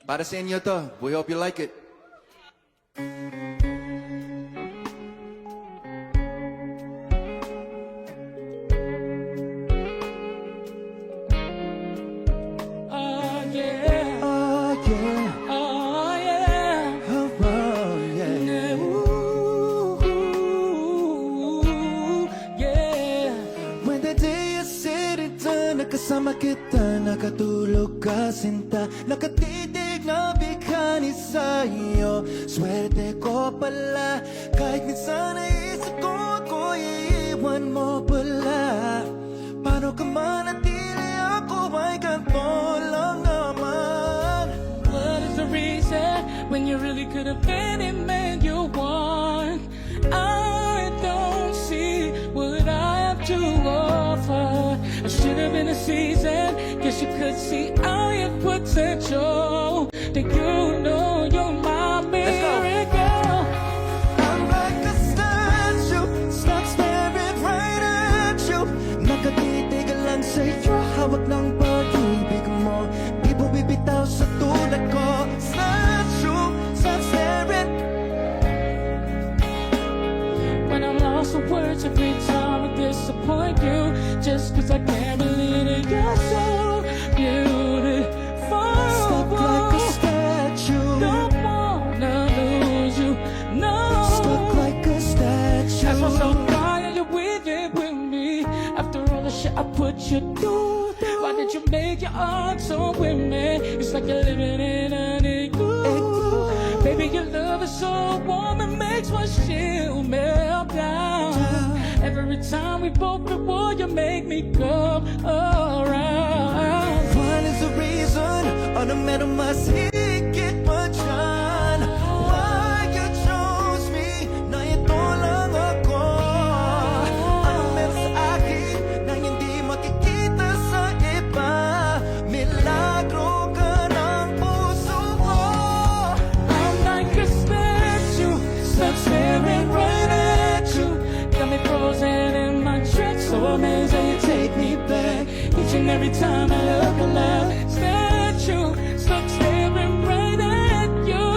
Para sa inyo to. We hope you like it. Oh yeah, Oh yeah, oh yeah, oh, oh yeah. ooh, yeah. When the day is sitting down, nakasama kita, nakatulog ka sinta, nakatitig na bigani sa'yo. Swerte ko pala, kahit minsan naisip ko ako iiwan mo pala. Paano ka manatili, ako ay ganito lang naman. What is the reason when you really could have been the man you want? I don't see what I have to offer. I should have been a season, guess you could see all your potential. That you know you're my miracle. I'm like a statue, stuck staring right at you. Nakatitig lang sa'yo, hawak ng pag-ibig mo. Di mo bibitaw sa tulad ko. Statue, stuck staring. When I'm lost for words every time I disappoint you, just 'cause I can't believe that you're so beautiful. Stuck like a statue, Don't wanna lose you, no. stuck like a statue. Ask myself why are you with it with me? After all the shit I put you through, why did you make your heart so with me? It's like you're living in an igloo. Baby, your love is so warm, it makes my shield melt down. Every time we both at war, you make me come around. What is the reason? Ano meron mas higit pa dyan? Why you chose me? Na ito lang ako. Ano meron sa akin na hindi makikita sa iba? Milagro ka ng puso ko. I'm like a statue, stuck staring right at you. Got me frozen in my tracks, so amazing you take me back. Each and every time I look alive, statue, stuck staring right at you.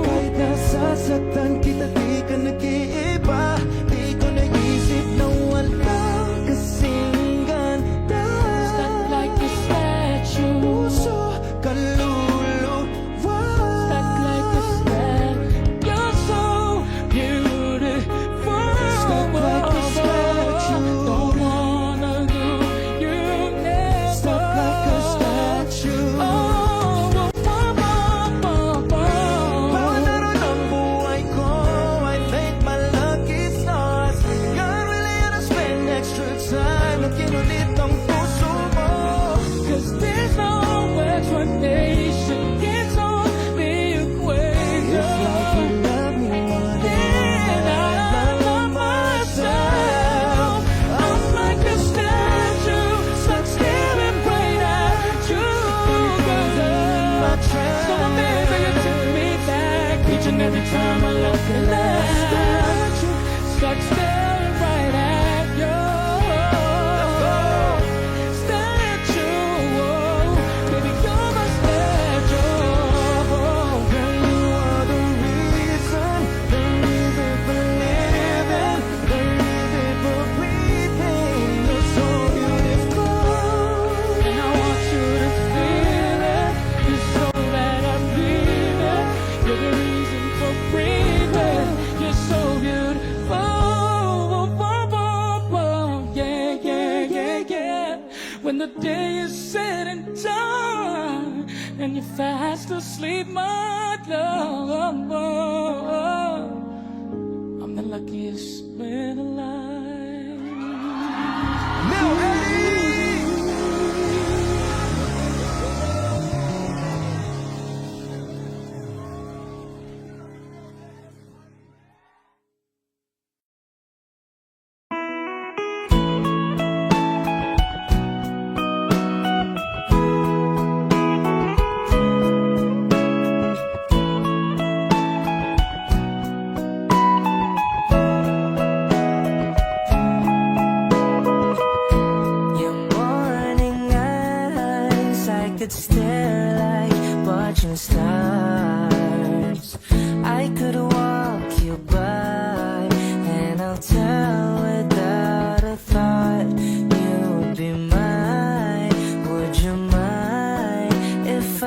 Kahit nasasaktan kita, di ka nag-iiba. Di ko naisip na walang kasing ganda. Stuck like a statue, Puso, kaluluwa. stuck like a statue. You're so beautiful. Stuck like a statue. Don't wanna lose you never. Stuck like a statue. Bawat araw ng buhay ko I thank my lucky stars. God really had to spend extra time na kinulit ang puso mo. 'Cause there's no explanation, it's only equation. It's like you love me more Then than I love myself. I'm like a statue, stuck staring right at you. My trap. So amazing you took me back each and every time I look alive. Stuck staring right at you. Statue, baby, you're my statue. Girl, you are the reason for living, the reason for breathing. You're so beautiful. And I want you to feel it. You're so that I'm breathing. You're the reason for breathing. You're so beautiful. Yeah, yeah, yeah, yeah. When the day is said and done, and you're fast asleep, my love, I'm the luckiest man alive. Mel Eddie!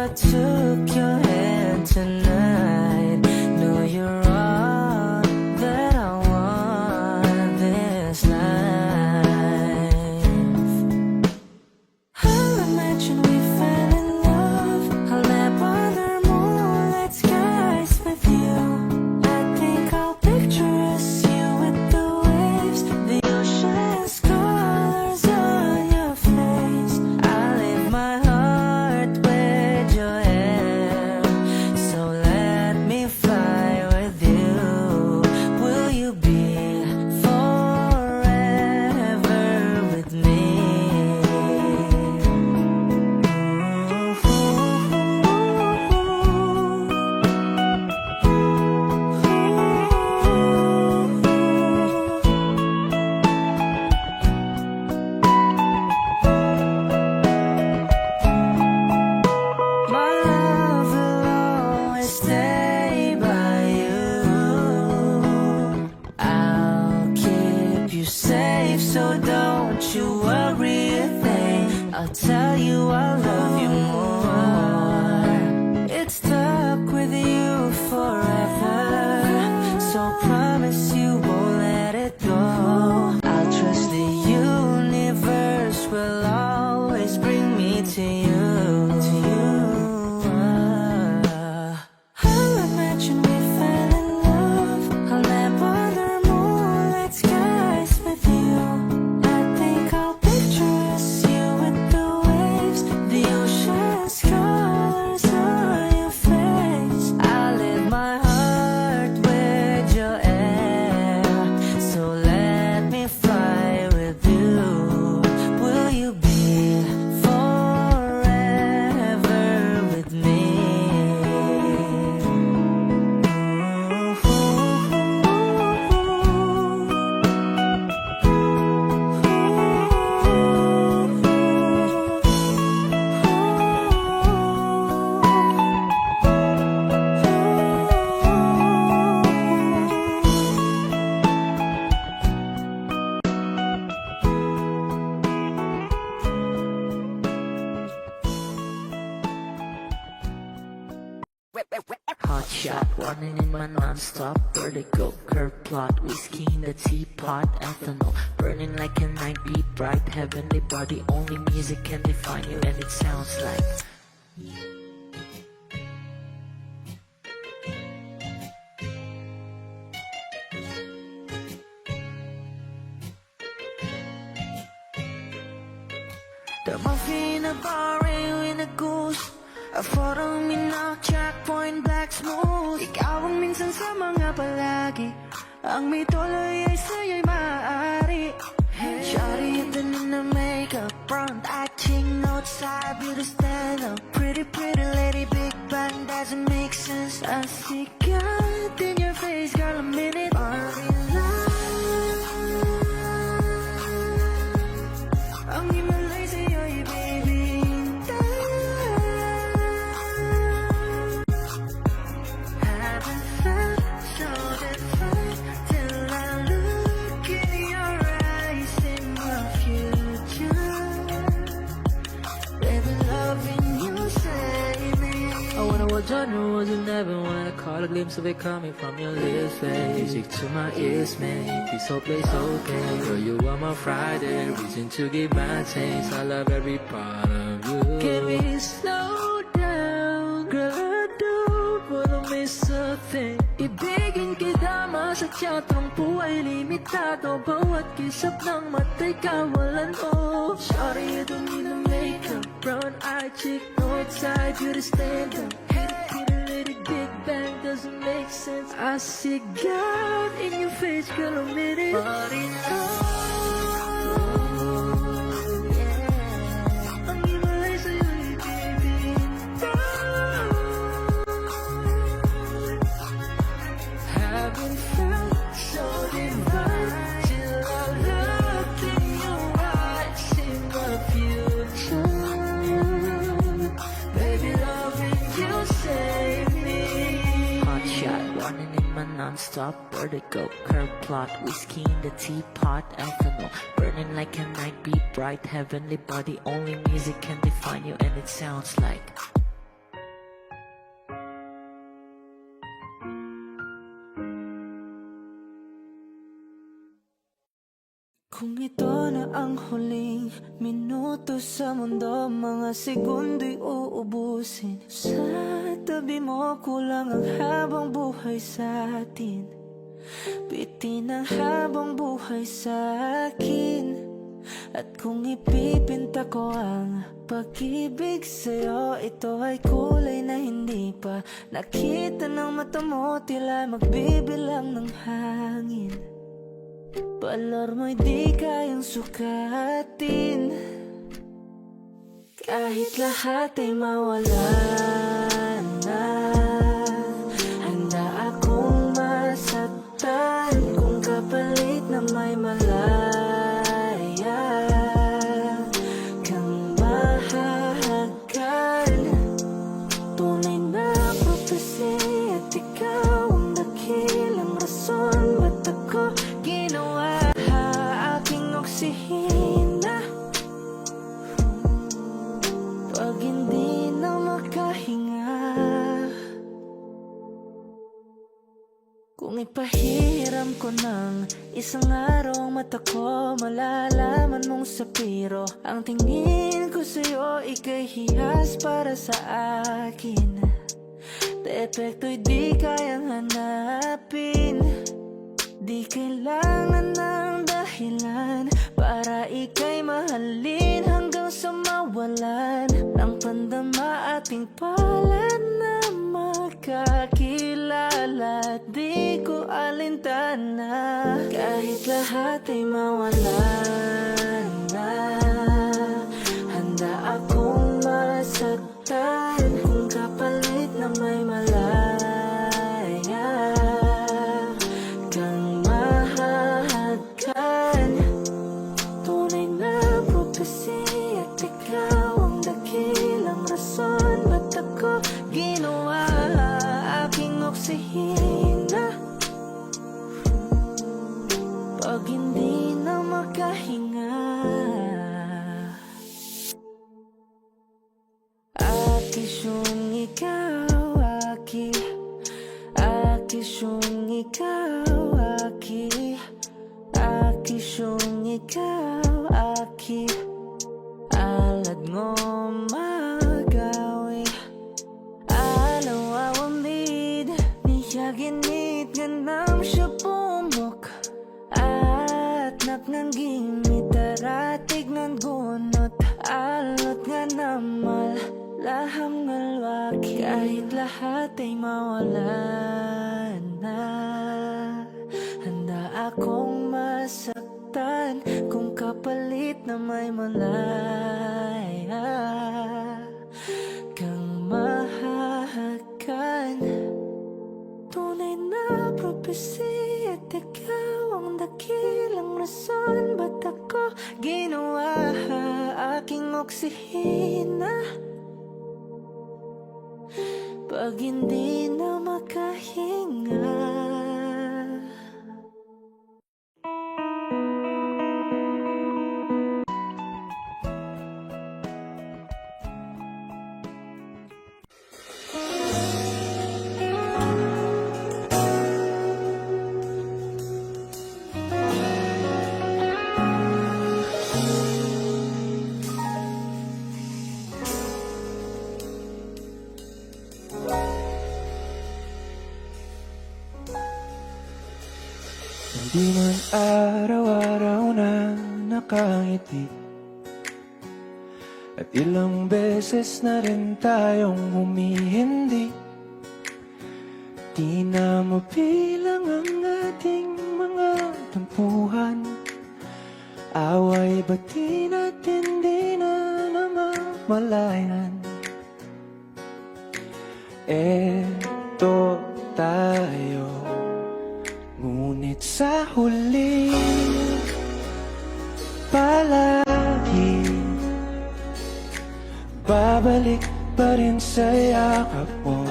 I took your hand tonight. No, you're all that I want this life. I'll imagine we fell in love. I'll never other moonlit skies with you. I think I'll picture us, you with the waves, the ocean's colors on your face. I leave my heart with your hair, so let me fly with you. Will you be forever with me? My love will always stay by you. I'll keep you safe, so don't you worry a thing. I'll tell you I love you more. It's stuck with you forever, so promise you won't let it go. I'll trust the universe will always bring me to you. I'll imagine we fell in love. I'll never other moonlit skies with you. I think I'll picture us, you with the waves, the ocean's colors on your face. I leave my heart with your air, so let me fly with you. Will you be forever with me? Hot shot, running in my non-stop vertigo. Curve plot, whiskey in the teapot, ethanol burning like a night beat, bright heavenly body. Only music can define you, and it sounds like. The muffin in a bar, in a goose. A photo minaw, checkpoint, black smooth. Ikaw ang minsan sa mga palagi. Ang may tuloy ay sa'yo'y maaari. Shawty, even in the makeup, front acting, outside, beauty stand up. Pretty, pretty lady, big bang, doesn't make sense. I see God in your face, girl, a minute. Ang himalay sa'yo'y baby. Haven't felt so different till I look in your eyes in the future. Baby, loving you save me. I wonder what genre was in heaven when I caught a glimpse of it coming from your lips, babe. Music to my ears, man. This whole place okay. Girl, you are my Friday, reason to give my taste. I love every part of you. Can we slow down, girl? I don't wanna miss a thing. Ibigin kita, masadya, tungpo ay limitado. Bawat kisap ng mata'y kawalan mo. Sorry, you don't need a makeup. Brown eye chick, north side, beauty stand up. Pretty lady, big bang, doesn't make sense. I see God in your face, girl, a minute. But ang himalay sa'yo'y baby. Haven't felt so divine till I looked in your eyes in the future. Baby, loving you save me. Hot shot, running in my non-stop vertigo. Curve plot, whiskey in the teapot, ethanol burning like a night beat, bright heavenly body. Only music can define you, and it sounds like. Kung ito na ang huling minuto sa mundo, mga segundo'y uubusin. Sa tabi mo kulang ang habang buhay sa atin. Bitin ang habang buhay sa akin. At kung ipipinta ko ang pag-ibig sa'yo, ito ay kulay na hindi pa nakita ng mata mo, tila magbibilang ng hangin. Balor mo'y di kayang sukatin, kahit lahat ay mawala na. Handa akong masaktan kung kapalit na may malaya kang mahahagkan. Tunay na prophecy at ikaw ang dakilang rason ba't ako ginawa aking oksihina. Pag hindi na makahinga, kung ipahiram ko ng isang araw ang mata ko, malalaman mong sapiro ang tingin ko sa'yo, ika'y hiyas para sa akin. Depekto'y di kayang hanapin, di kailangan ng dahilan para ika'y mahalin hanggang sa mawalan ng pandama ating palad na makakilala. Di ko alintana kahit lahat ay mawalan na. Handa akong masaktan kung kapalit na may malaya kang mahahagkan. Tunay na prophecy at ikaw ang dakilang rason ba't ako ginawa aking oksihina. Pag hindi na makahinga, akisyong ikaw, akisyong ikaw, akisyong ikaw, alad ngo magawi, alaw awamid, niyaginit ganam siya pumok, at naknanggimit daratig ng gunot, alot nga namal laham ngalwaki. Kahit lahat ay mawalan na, handa akong masaktan kung kapalit na may malaya kang mahahagkan. Tunay na prophecy at ikaw ang dakilang rason ba't ako ginawa aking oksihina. Pag hindi na makahinga, Di man araw-araw na nakangiti, at ilang beses na rin tayong humihindi. Di na mabilang ang ating mga tampuhan, away bati natin di na namamalayan. Eto tayo, ngunit sa huli palagi babalik pa rin sa yakap mo.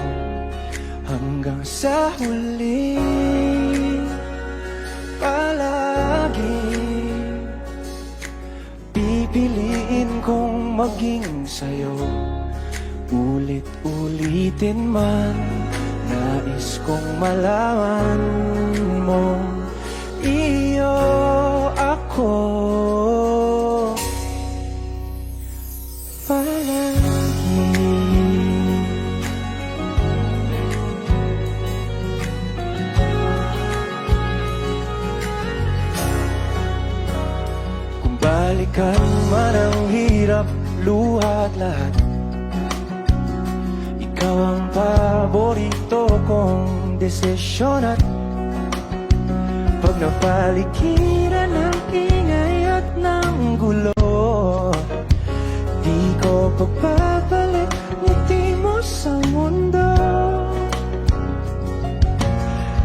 Hanggang sa huli palagi pipiliin kong maging sa'yo. Ulit-ulitin man, nais kong malaman mo, iyo ako. ako palagi. Kung balikan man ang hirap, luha at lahat, ikaw ang paborito kong desisyon. At pag napaligiran ng ingay at ng gulo, di ko pagpapalik ngiti mo sa mundo.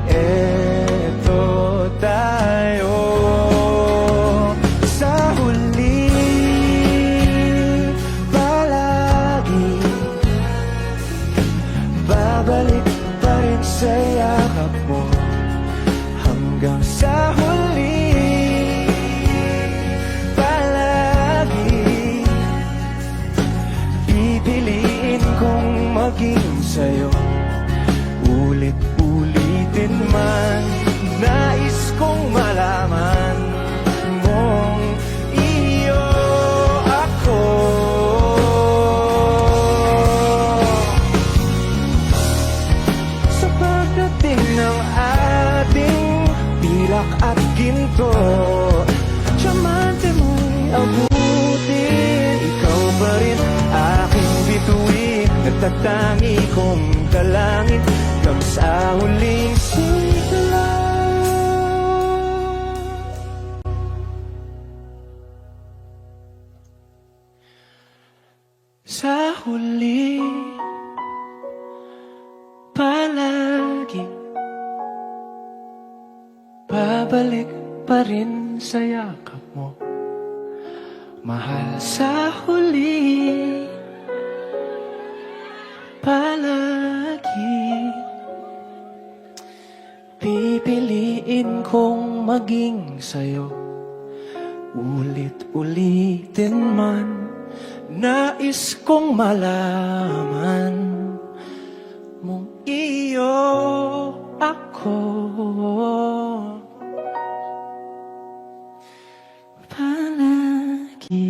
Eto tayo sa huli, palagi babalik pa rin sa yakap mo. Hanggang sa huli, palagi pipiliin kong maging sa'yo. Ulit-ulitin man, nais kong malaman mong iyo ako. Sa pagdating ng ating pilak at ginto, diamante mo'y abutin. Ikaw pa rin aking bituin, nagtatangi kong dalangin hanggang sa huling sigla. Sa huli, palagi babalik pa rin sa yakap mo, mahal. Sa huli, palagi pipiliin kong maging sa'yo. Ulit-ulitin man, nais kong malaman mong iyo ako. Palagi.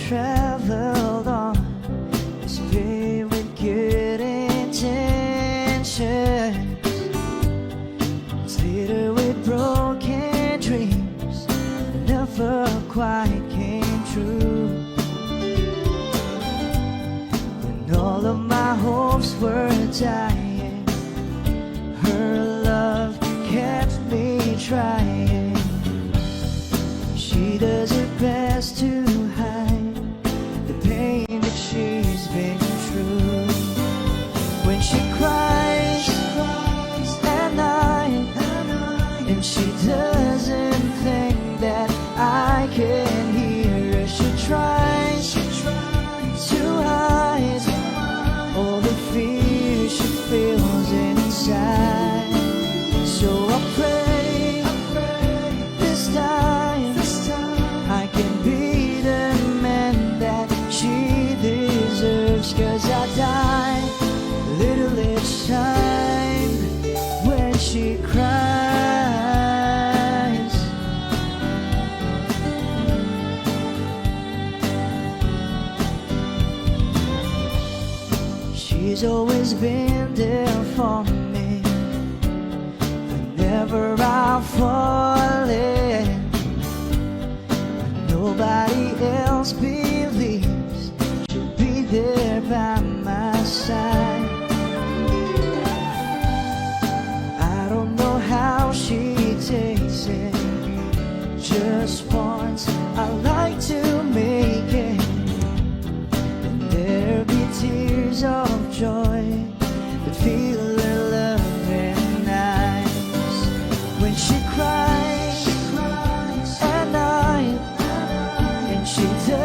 Traveled on is paved with good intentions. It's littered with broken dreams that never quite came true. When all of my hopes were dying, her love kept me trying. She does her best to hide the pain that she's been through. When she cries at night, and she doesn't think that I can hear her, she tries to hide all the fear she feels inside. So I pray this time I can be the man that she deserves. 'Cause I die a little each time when she cries. She's always been there for me whenever I fall in. Nobody else believes she'll be there by my side. I don't know how she takes it. Just once I like to make it, and there'll be tears of joy that feel her love and eyes. When she cries at night, and she does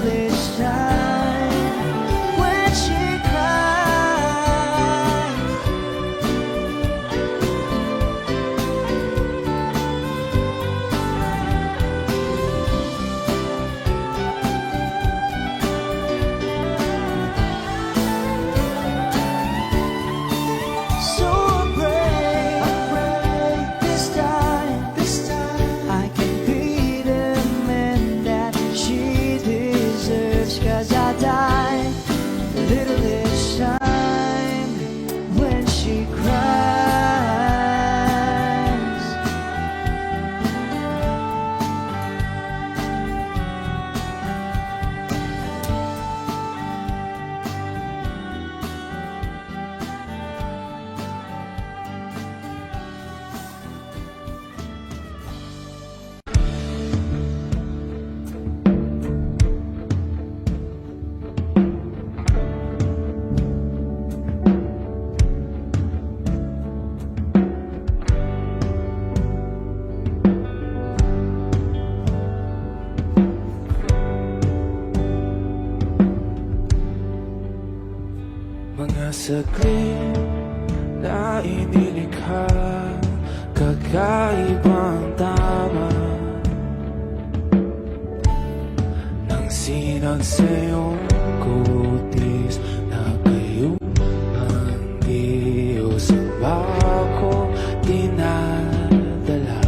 each time when she cries. So I pray this time I can be the man that she deserves. 'Cause I die a little each time when she cries. Mga saglit na inilikha, kakaibang tama nang sinag sa iyong kutis na kayong ang Diyos ang bako dinadala.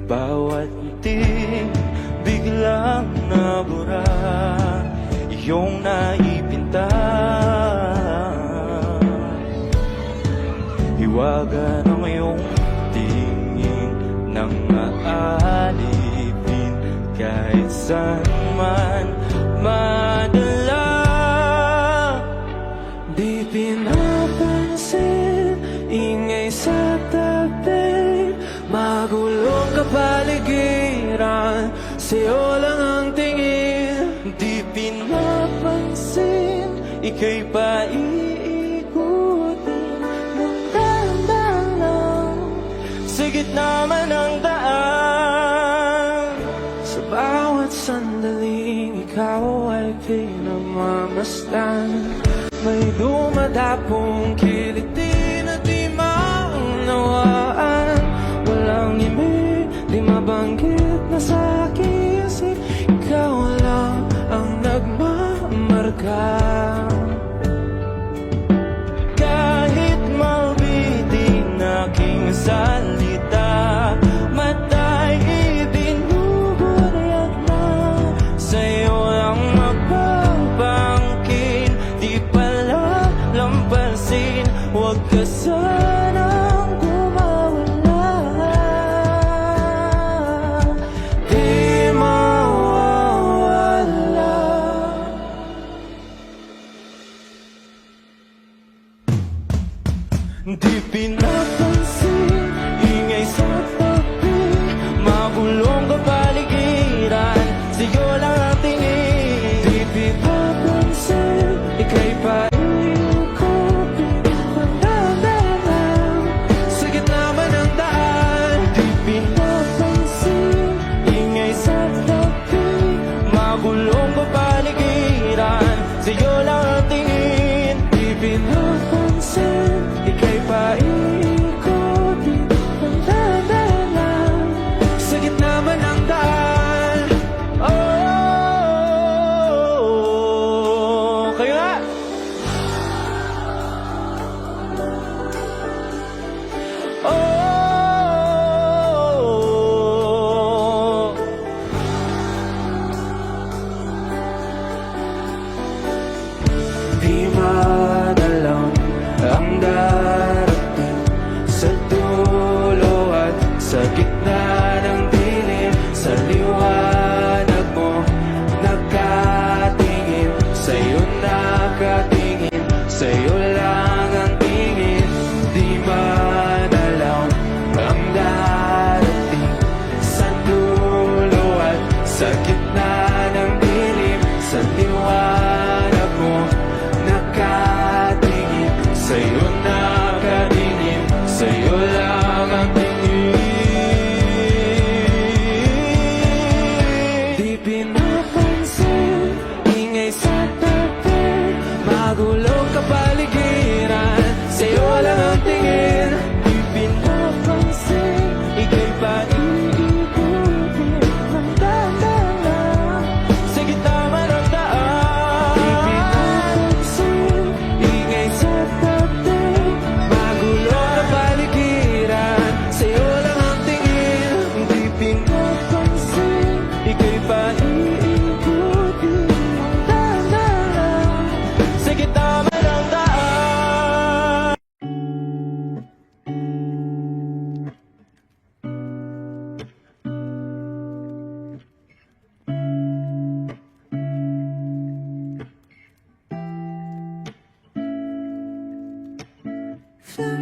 Bawat ngiti biglang nabura, iyong naipinta. Hiwaga ng iyong tingin nang maalipin kahit saan man madala. Di pinapansin, ingay sa tabi, magulong kapaligiran, sa'yo lang ang tingin. Di pinapansin, ika'y paiikutin ng dahan-dahan lang sa gitna man ng daan. Sa bawat sandaling ikaw ay pinamamasdan, may dumadapong kiliti na di maunawaan. Walang ibig, di mabanggit na sa aking isip, ikaw lang ang nagmamarka. Kahit mabitin aking salita, mata'y ibinuburyag na, sa'yo lang magbabangkin. Di pala lampasin, huwag ka sanang kumawala. Di mawawala.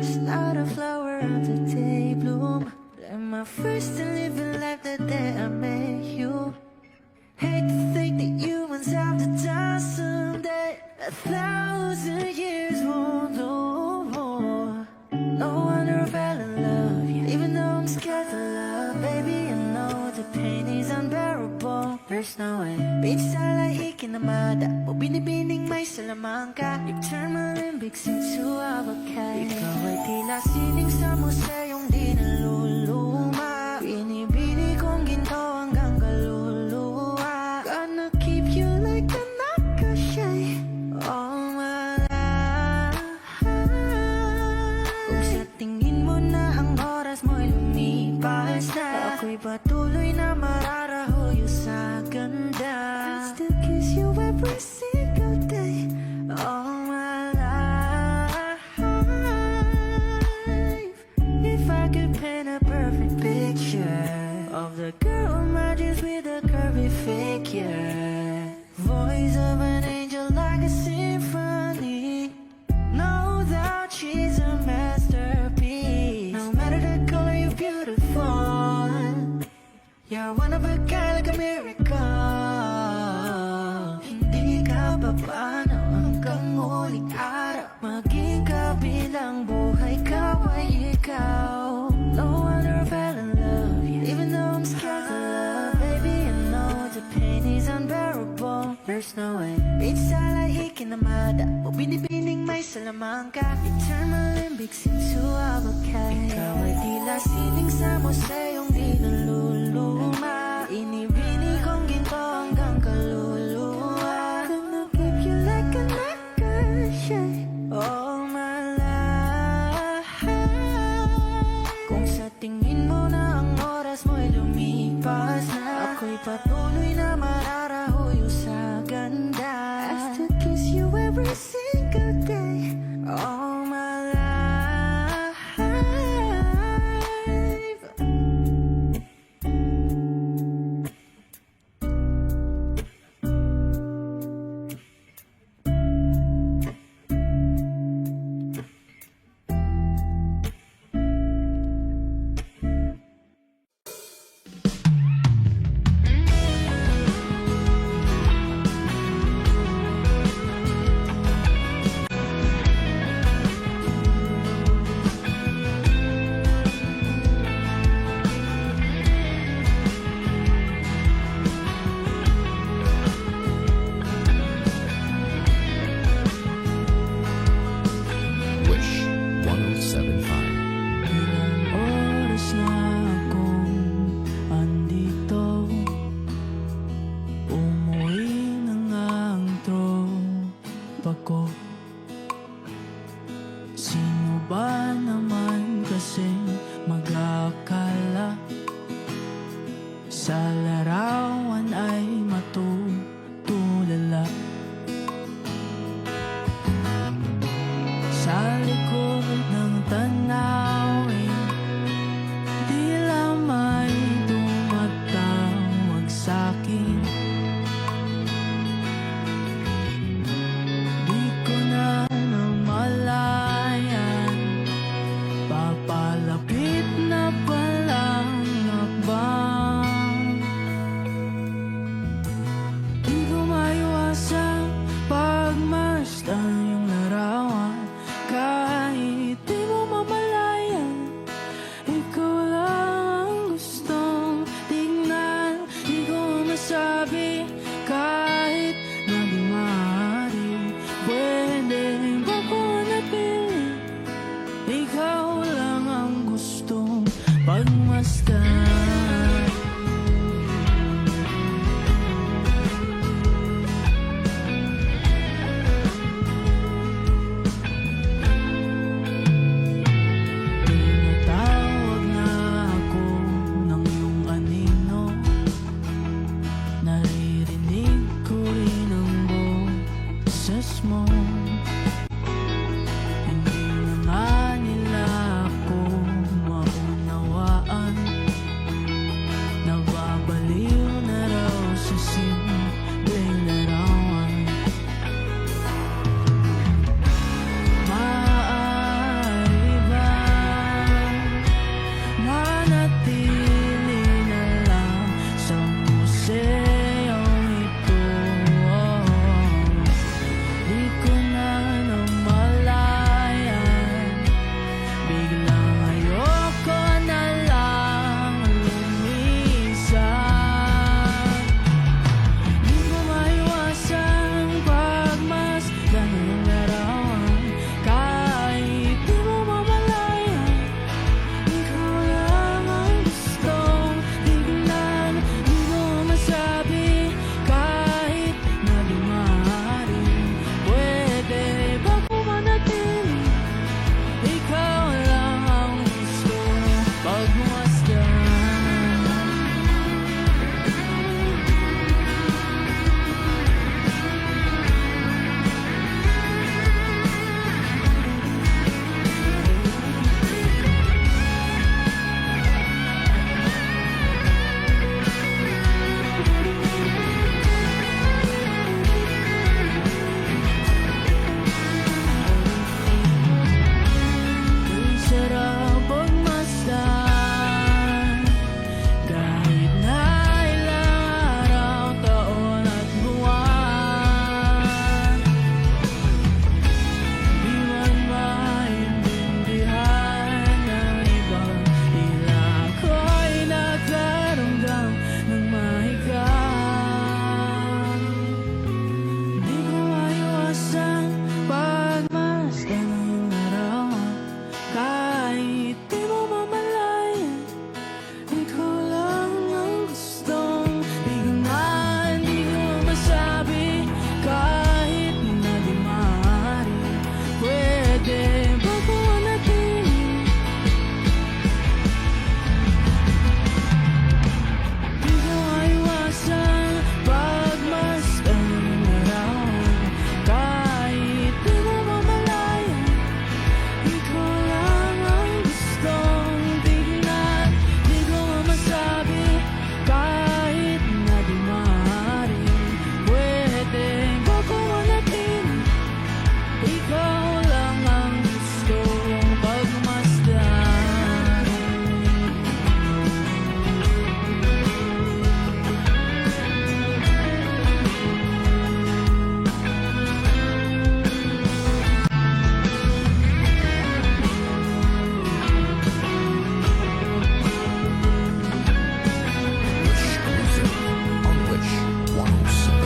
Just not a flower of the day bloom. Like my first and living life the day I met you. Hate to think that humans have the time someday. 1,000 years won't know. No wonder I fell in love, yeah. Even though I'm scared to love, baby, I know the pain is unbearable. There's no way. Bitch, salay ikinamada. O binibining may salamangka. You turn my limbics into avocado. Ikaw ay tila sining sa museyong di naluluma. Binibini kong ginto hanggang kaluluwa. Gonna keep you like a nakashay all my life. Kung sa tingin mo na ang oras mo'y lumipas na, ako'y patuloy na mararahuyo sa ganda. I'll still kiss you every single day all my life. If I could paint a perfect picture of the girl on my dreams with a curvy figure, voice of an angel like a symphony. No doubt she's a masterpiece. No matter the color, you're beautiful. You're one of a kind, like a miracle. Hindi ka papaano hanggang huling araw. Maging kabilang buhay ka ay ikaw. No wonder I fell in love, yeah. Even though I'm scared to love, baby, I know the pain is unbearable. There's no way. Bitch, salay ikinamada. O binibining may salamangka. You turn my limbics into avocado. Ikaw ay tila sining sa museyong di naluluma. Inibini kong ginto hanggang kaluluwa. Gonna keep you like a nakashay all my life. Kung sa tingin mo na ang oras mo'y lumipas na, ako'y patuloy na mararahuyo sa ganda. I still kiss you every single day all my life. manatili na lang sa museyong ito. Di ko na namalayan, biglang ayoko na lang lumisan. Di ko maiwasang pagmasdan ng larawan, kahit di mo mamalayan. Ikaw lang ang gustong tignan, di mo masabi kahit na di maaari. Pwede ba ko manatili? Ikaw lang ang gustong pagmasdan. Ang sarap pagmasdan, kahit na ilang araw, taon at buwan. Di man maintindihan ng iba, tila ako'y nagkaramdam ng mahigang. Di ko maiwasang pagmasdan ng larawan, kahit di mo mamalayan. Ikaw lang ang gustong tignan, di ko masabi kahit na di maaari. Pwede ba ko manatili? Di ko maiwasang pagmasdan ng larawan, kahit di mo mamalayan. Ikaw lang ang gustong tignan, di ko masabi kahit na di maaari. Pwede ba ko manatili? Ikaw lang ang gustong pagmasdan. On Wish 107.5.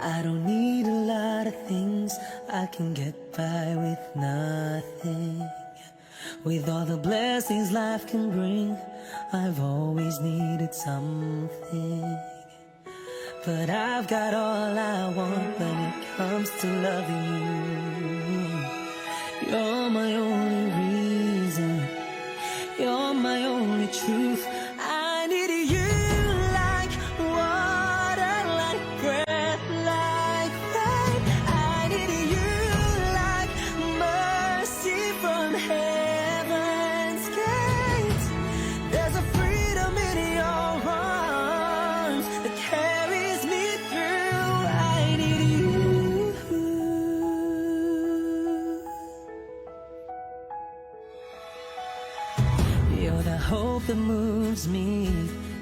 I don't need a lot of things, I can get by with nothing. With all the blessings life can bring, I've always needed something. But I've got all I want when it comes to loving you. You're my only reason, you're my only truth. I need you like water, like breath, like rain. I need you like mercy from heaven's gates. There's a freedom in your arms that carries me through. I need you. You're the hope that moves me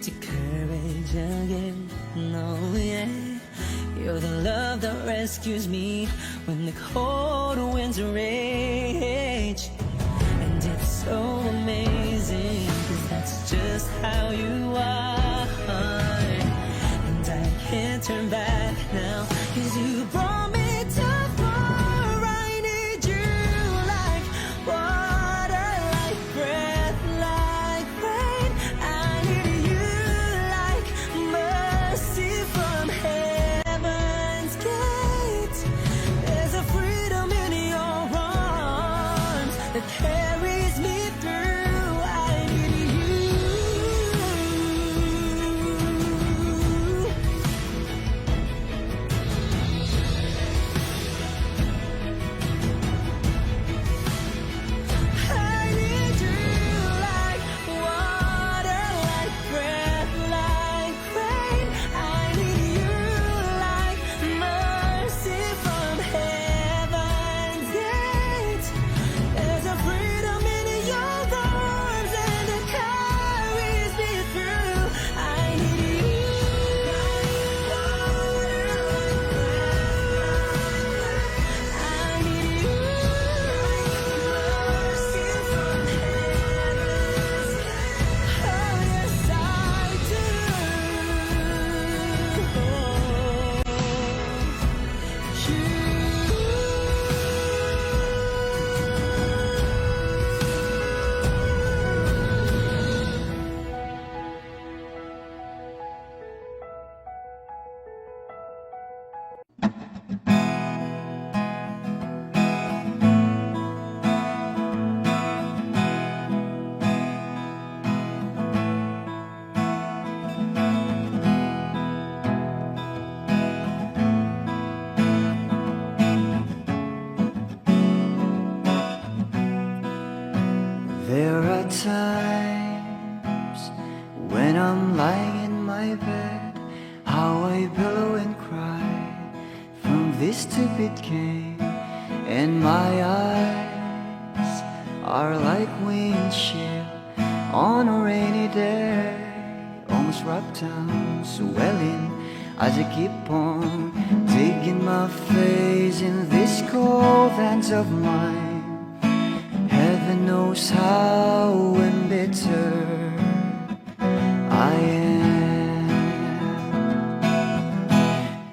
to courage again. No, yeah. You're the love that rescues me when the cold winds rage. And it's so amazing, 'cause that's just how you are. And I can't turn back now, 'cause you brought me too far. I need you like water, like breath, like rain. I need you like mercy from heaven's gates. There's a freedom in your arms times when I'm lying in my bed, how I bellow and cry from this stupid game, and my eyes are like windshield on a rainy day, almost rubbed down, swelling as I keep on digging my face in these cold hands of mine. Heaven knows how embittered I am,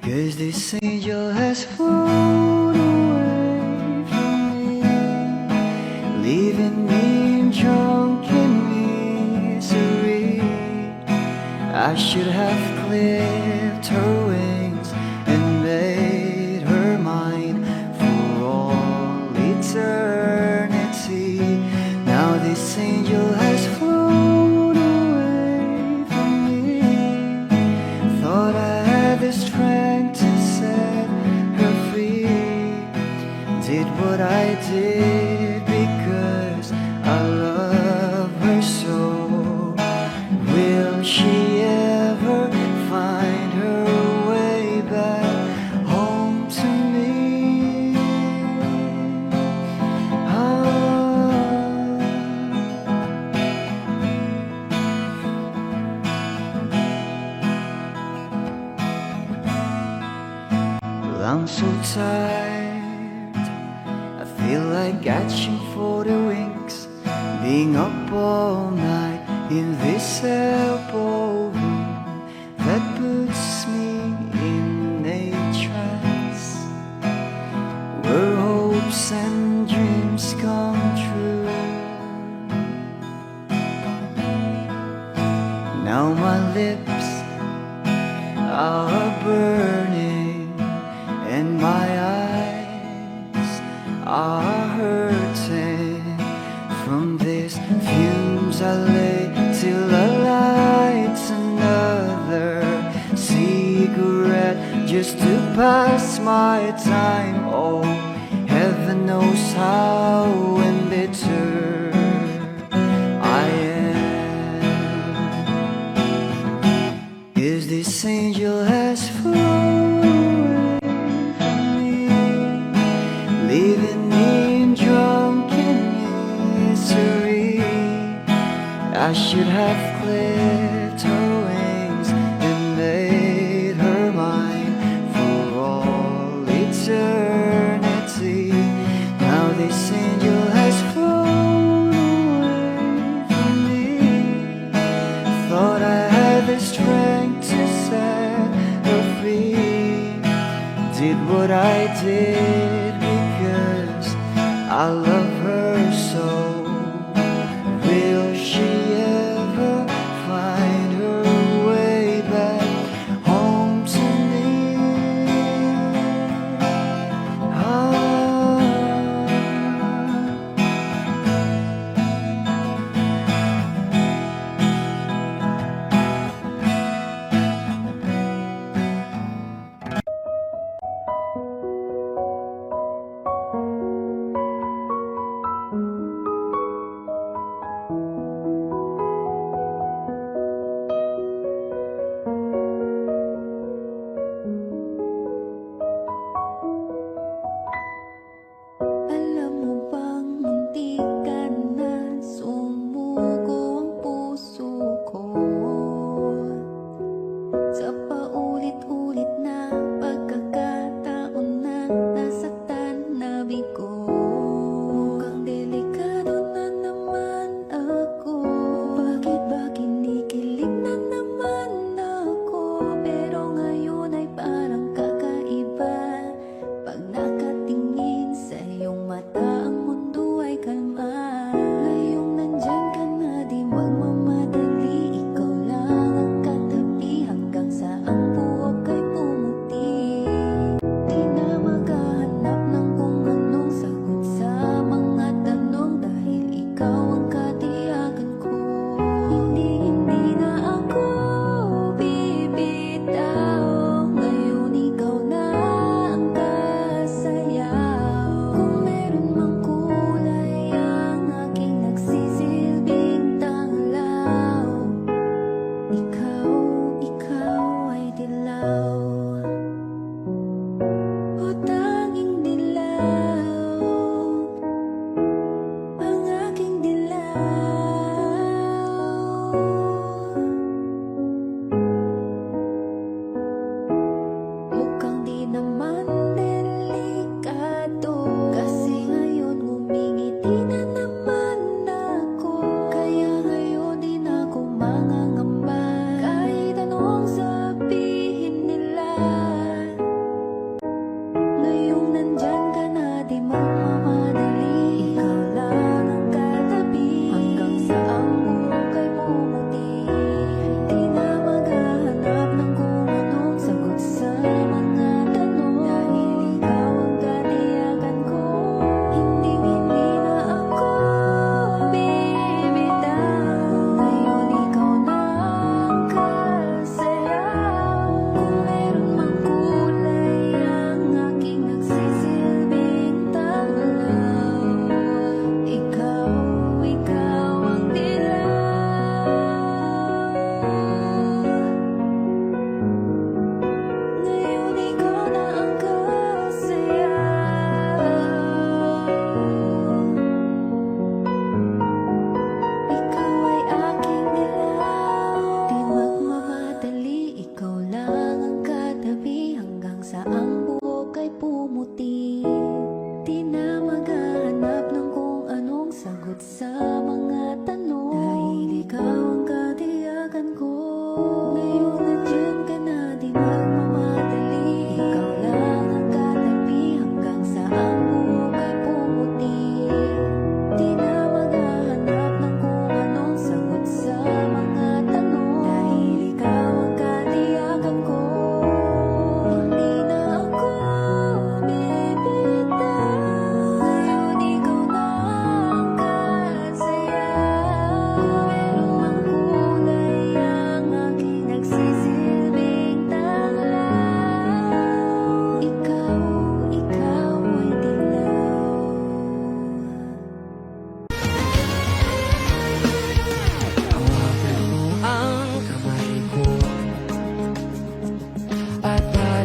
'cause this angel has flown away from me, leaving me in drunken misery. I should have clipped her wings and made her mine for all eternity. Now this angel has flown away from me. Thought I had the strength to set her free. Did what I did because I love her so. Will she ever find her way back home to me? Well, I'm so tired, I feel like catching for the wings, being up all night in this elbow room that puts me in a trance, where hopes and dreams come true. Now my lips are burning and my eyes are hurting from these fumes. I lay till I light another cigarette just to pass my time. Oh, heaven knows how embittered I am, 'cause this angel has flown away from me, leaving me in drunken misery. I should have clipped her wings and made her mine for all eternity. Now this angel has flown away from me. Thought I had the strength to set her free. Did what I did because I love her so. Will she ever find her way back home to me? Alam mo bang muntik ka na sumuko ang puso ko sa paulit-ulit na pagkakataon na nasaktan na bigo. Mukhang delikado na naman ako. Bakit ba kinikilig na naman ako? Pero ngayon ay parang kakaiba. Pag nakatingin sa iyong mata, ang mundo ay kalma. Ngayong nandyan ka na, di magmamadali. Ikaw lang ang katabi hanggang sa ang buhok ay pumuti. Di na makahanap ng kung anong sagot sa mga tanong, dahil ikaw ang katiyakan ko. Hindi na ako bibitaw. Ngayon ikaw na ang kasayaw. Kung meron mang kulay ang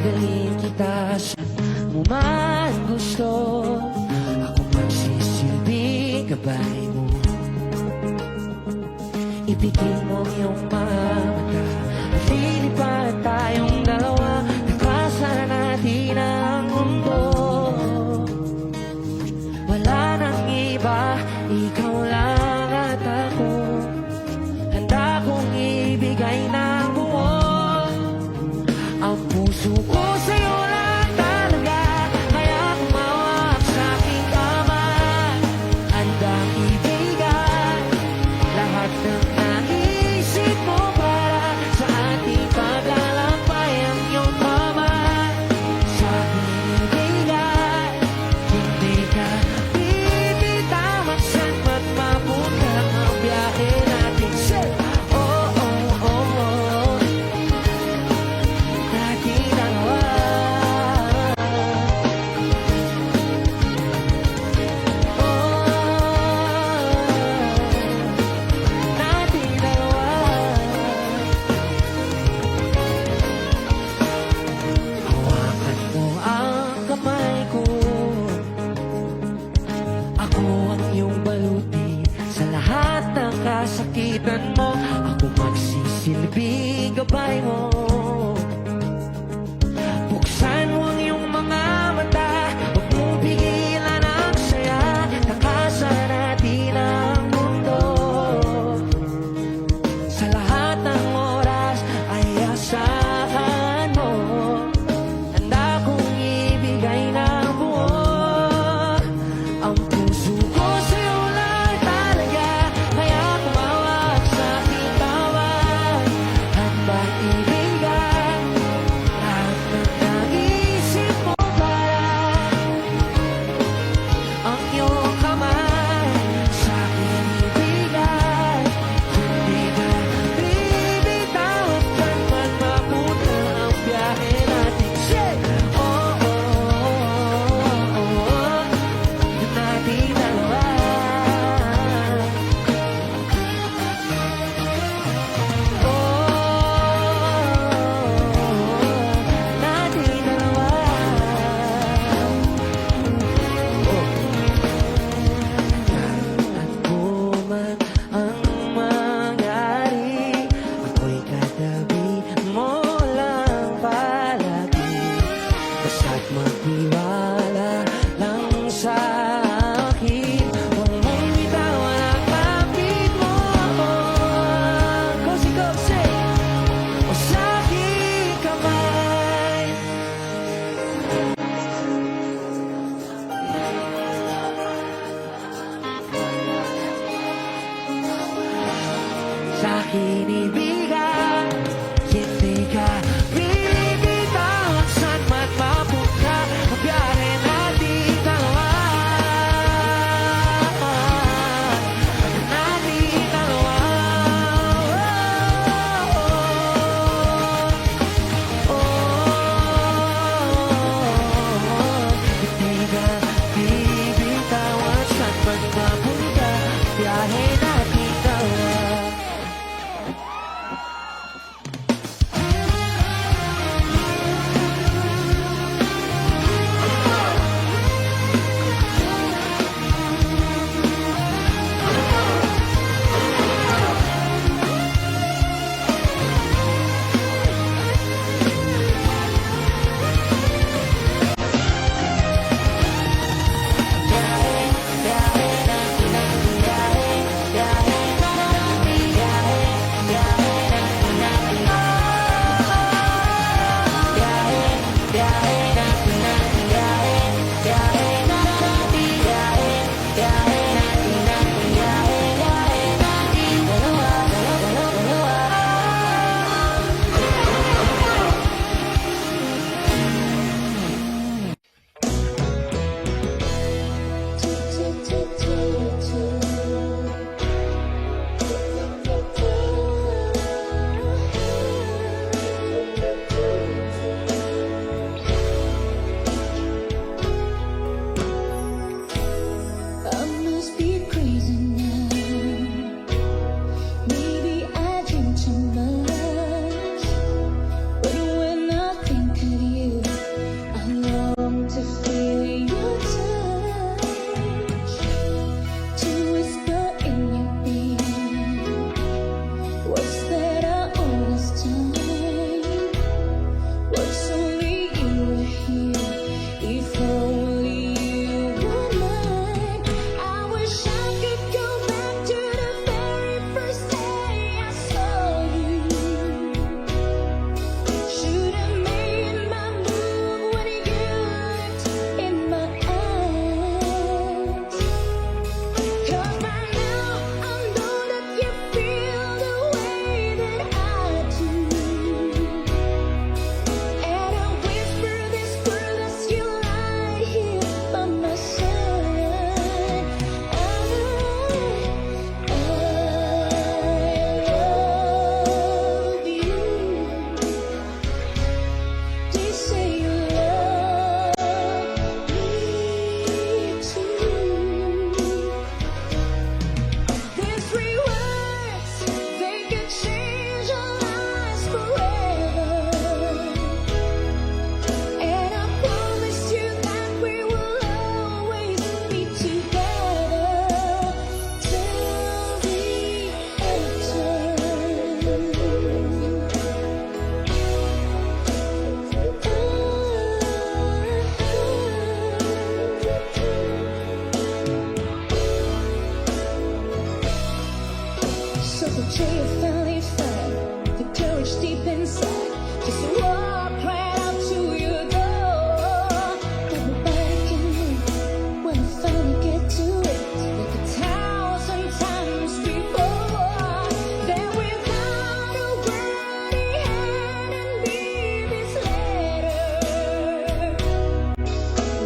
dadalhin kita saan mo man gusto. Ako magsisilbing gabay mo. Ibigay mo iyong mga mata. Lilipat tayong dalawa. Takasan natin ang mundo. Wala nang iba, ikaw lang at ako. Handa kong ibigay ng buo ang puso ko sa'yo lang talaga. Kaya kumawak sa aking kamay. Handang ibigay lahat ng naisip mo para sa ating paglalakbay. Ang iyong kamay sa aking ibigay. Hindi ka bibitaw at saan man mapunta ang biyahe natin. Say, oh, oh, oh, oh. Natin dalawa. Natin dalawa. Hawakan mo ang kamay ko. Ako ang iyong baluti sa lahat ng kasakitan mo. Ako magsisilbing gabay mo. Buksan mo ang iyong mga mata. Huwag mong pigilan ang saya. Takasan natin ang mundo. Sa lahat ng oras ay asahan mo. Handa kong ibigay ng buo ang puso ko sa'yo lang talaga. Kaya kumawak sa aking kamay. Handang ibigay lahat ng naisip mo para ang iyong kamay sa aking ibigay. Hindi ka bibitaw at saan man mapunta ang biyahe natin. Say, oh, oh, oh, oh, oh. Natin dalawa. Natin dalawa. Ano man ang mangyari, ako'y katabi mo lang palagi. Basta't magtiwala lang sa akin. Huwag mong bitawan ang kapit mo. Kosi-kosi o sa aking kamay. Sa akin ibigay, hindi ka bibitaw at saan man mapunta ang biyahe natin dalawa. Natin dalawa. Oh, hindi ka bibitaw at saan man mapunta ang biyahe natin dalawa. till you finally find the courage deep inside. Just walk right out to your door. Everybody can hear when I finally get to it. Like 1,000 times before. Then without a word, he handed me this letter.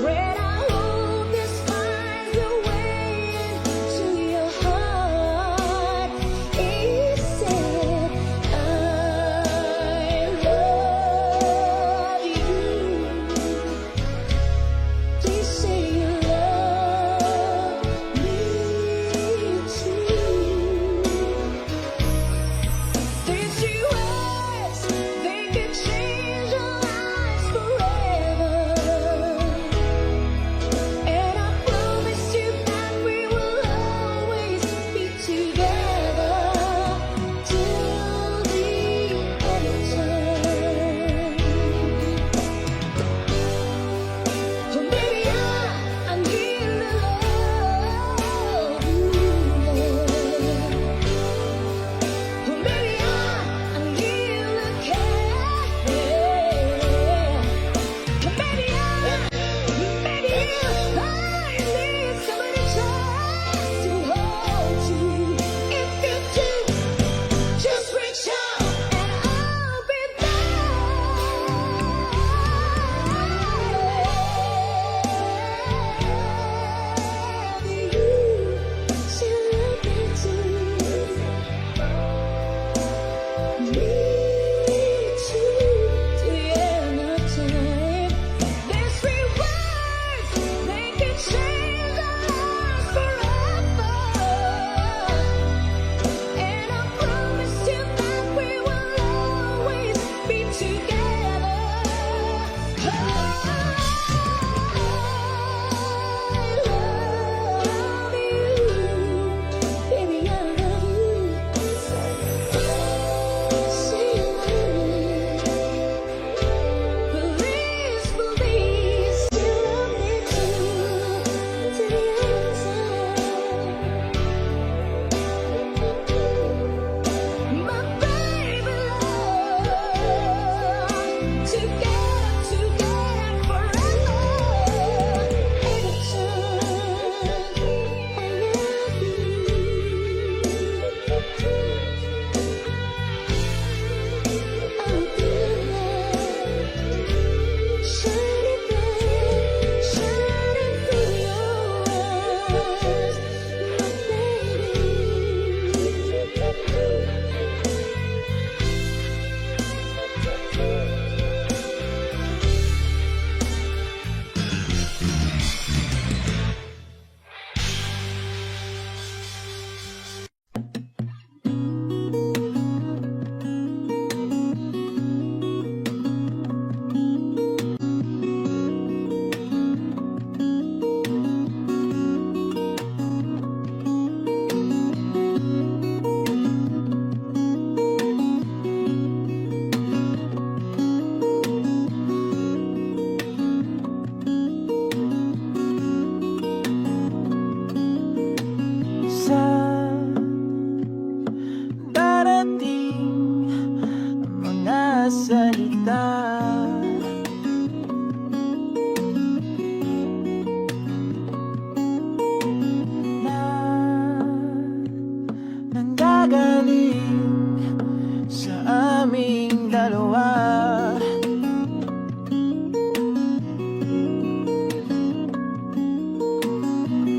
Read, I hope this finds a way into your heart. He said, I love you. Please say you love me too. These 3 words, they could change our lives forever. And I promise you that we will always be together till the end of time. So baby, I'm here to love you. So baby, I'm here to care. So baby, I need somebody just to hold you. If you do, just reach out and I'll be there. You should love me too. Me too, till the end of time. There's 3 words, they can change our lives forever. And I promise you that we will always be together. I love you, baby, I love you. Say you love me. Please, please, you love me too, till the end of time. My baby love, together forever. Anytime, I love you. I'll be there, shining bright, shining through your eyes, my Sa darating mga salita, na nanggagaling sa aming dalawa.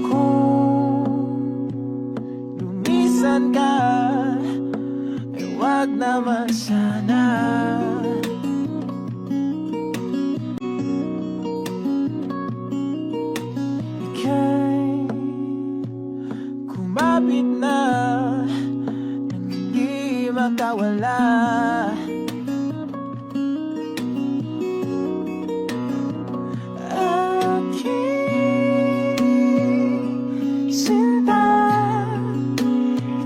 Kung lumisan ka, ay wag naman sana. Ika'y kumapit na nang hindi makawala. Aking sinta,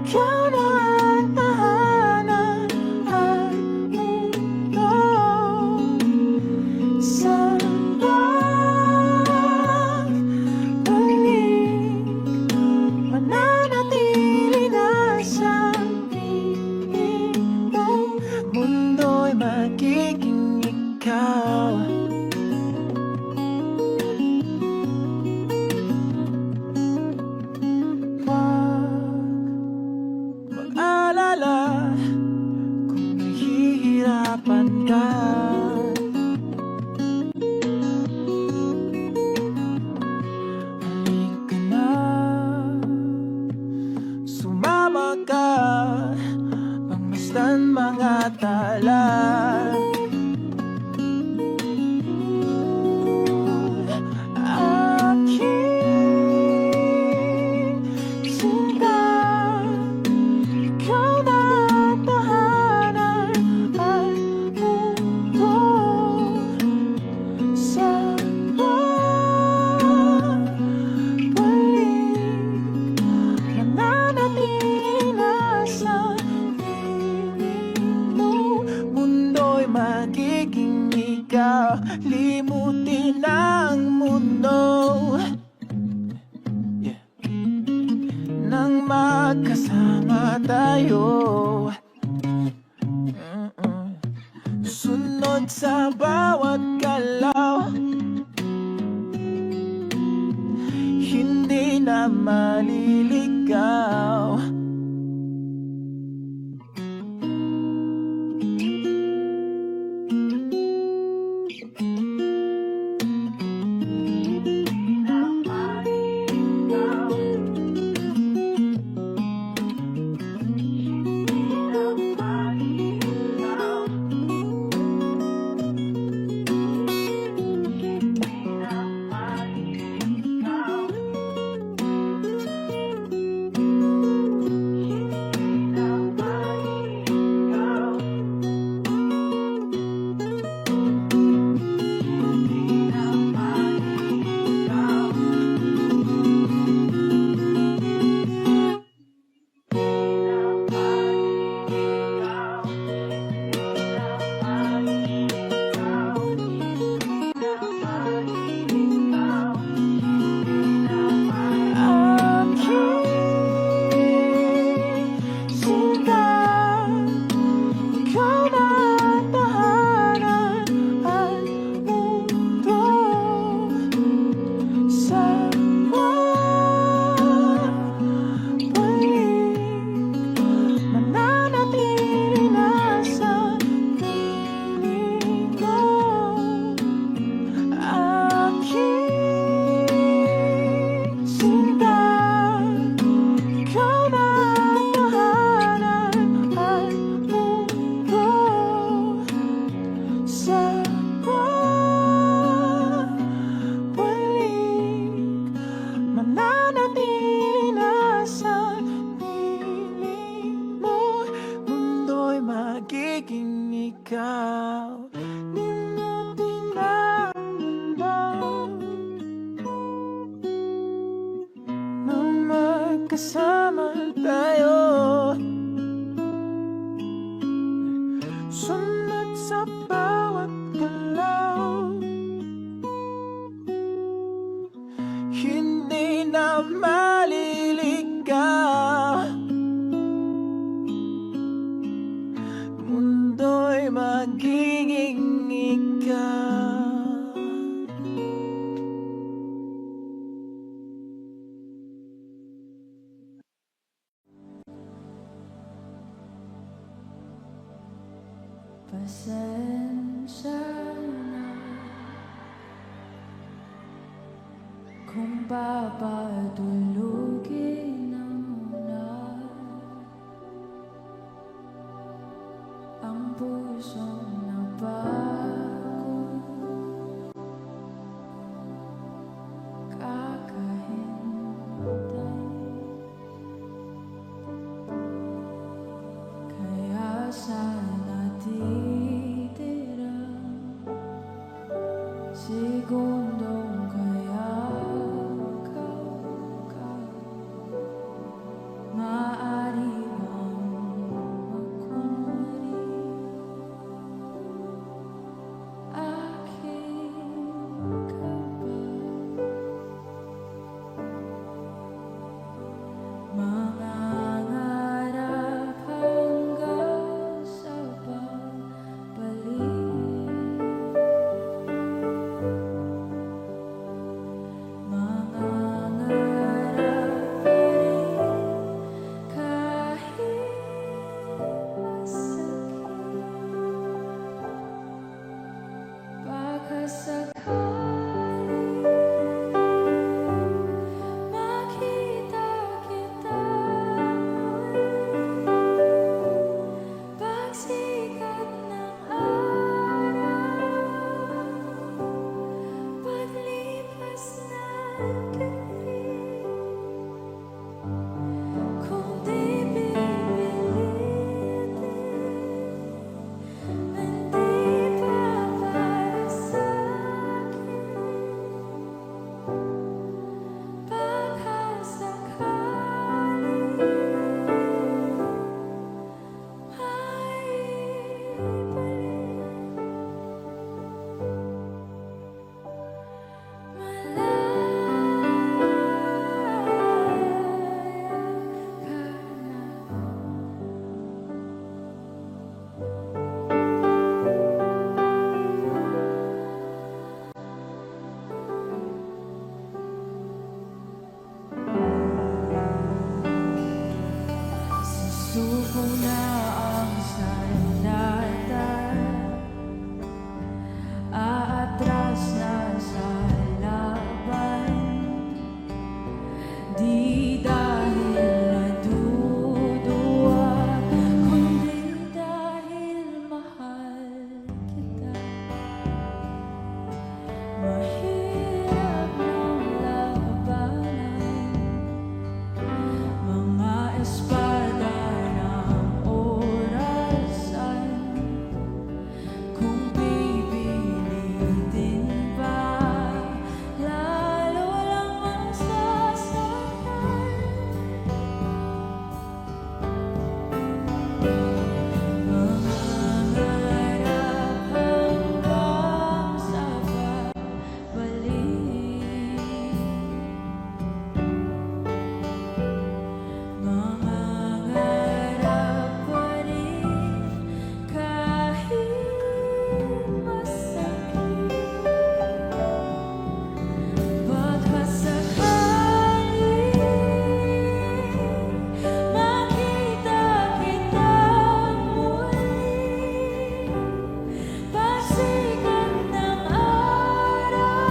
ikaw na ang tahanan at mundo. Sa pagbalik, mananatili na sa aking mananatili nasa piling mo. Mundo'y magiging ikaw, limutin ang mundo. Nang magkasama tayo, sunod sa bawat galaw, hindi na maliligaw. Magiging ikaw, limutin ang mundo. Nang magkasama tayo, sunod sa bawat galaw, hindi na maliligaw. Mundo'y magiging ikaw. Pasensya na kung papatulugin na muna ang pusong nabago, kakahintay. Kaya sana titira segundong kaya ka na ang salatan, aatras na sa laban. Di dahil naduduwa, kundi dahil mahal kita. Mahirap ng labanan, mga espada ng orasan. Kung pipilitin pa, lalo lang masasaktan. Mangarap hanggang sa babalik. Mangarap pa rin kahit masakit. Baka sakaling makita kita muli, pagsikat ng araw,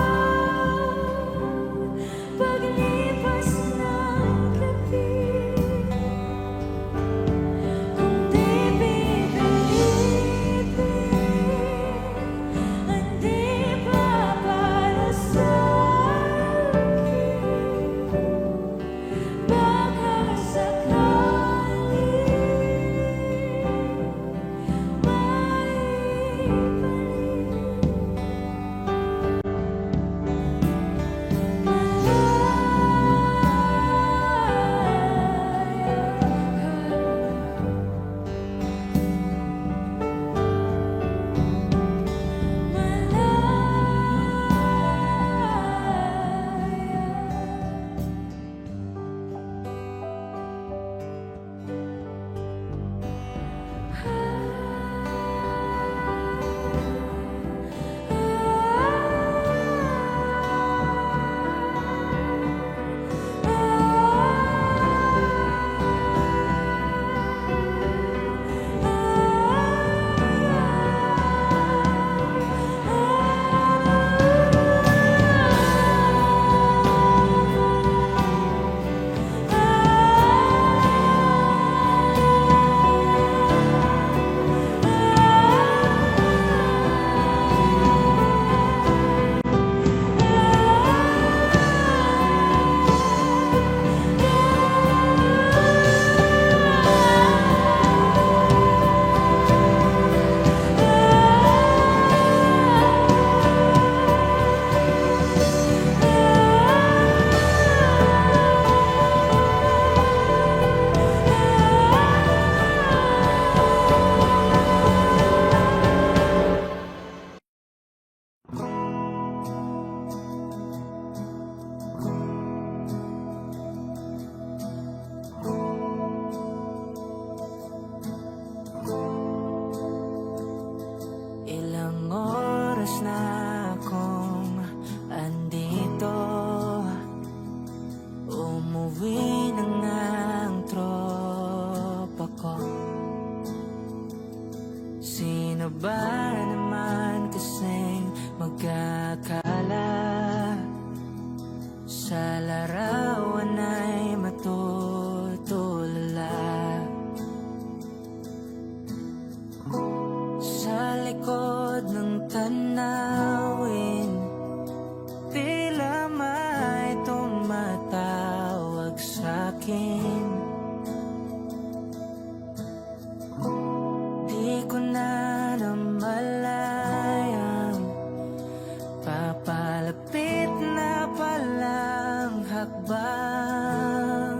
paglipas ng gabi. Kung di pipilitin, hindi pa para sa'kin. Baka sakaling Ilang oras na akong andito, umuwi na nga ang tropa ko. Sino ba naman kasing magkakala sa larawan ay matutulala? Sa likod ng tanawin, tila may tumatawag sa'kin. Di ko na namalayang papalapit na palang hakbang.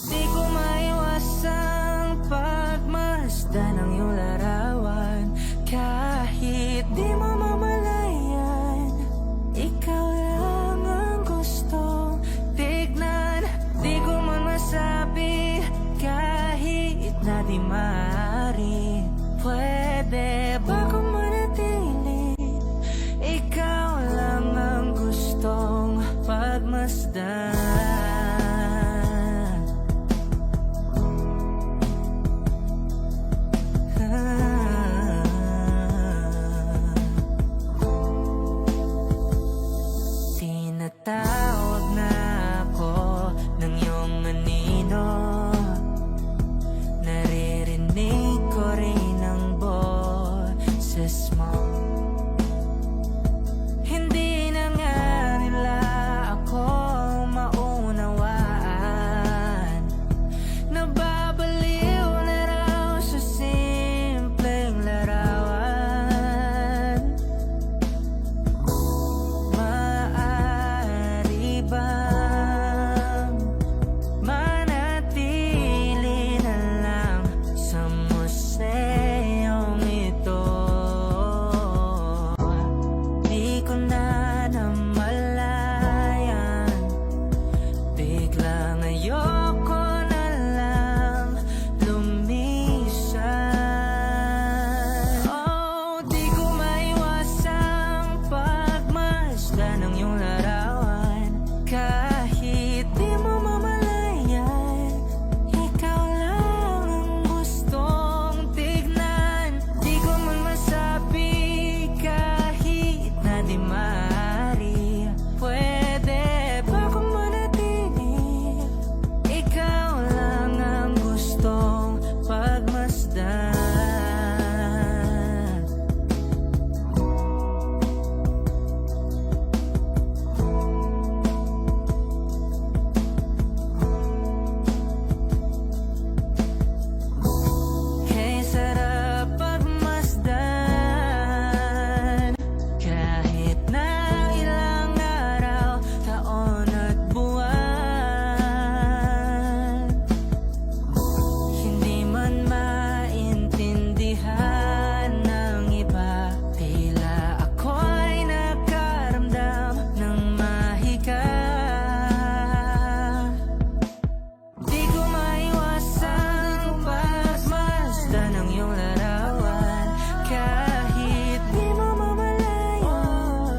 Di ko maiwasang pagmasdan ng iyong larawan. Kahit di mo mamalayan, ikaw lang ang gusto tignan. Di ko man masabi kahit na di maaari. Pwede ba kung manatili? Ikaw lang ang gustong pagmasdan. lang ayoko na lang lumisan. Oh, di ko maiwasang pagmasdan ng iyong larawan. Kahit di mo mamalayan, ikaw lang ang gustong tignan. Di ko man masabi kahit na di maaari. Pwede ba kung manatili? Ikaw lang ang gustong pagmasdan. Kay sarap pagmasdan kahit na ilang araw, taon at buwan. Hindi man maintindihan ng iba, tila ako'y nakaramdam ng mahika. Di ko maiwasang pagmasdan ng iyong larawan. Kahit di mo mamalayan,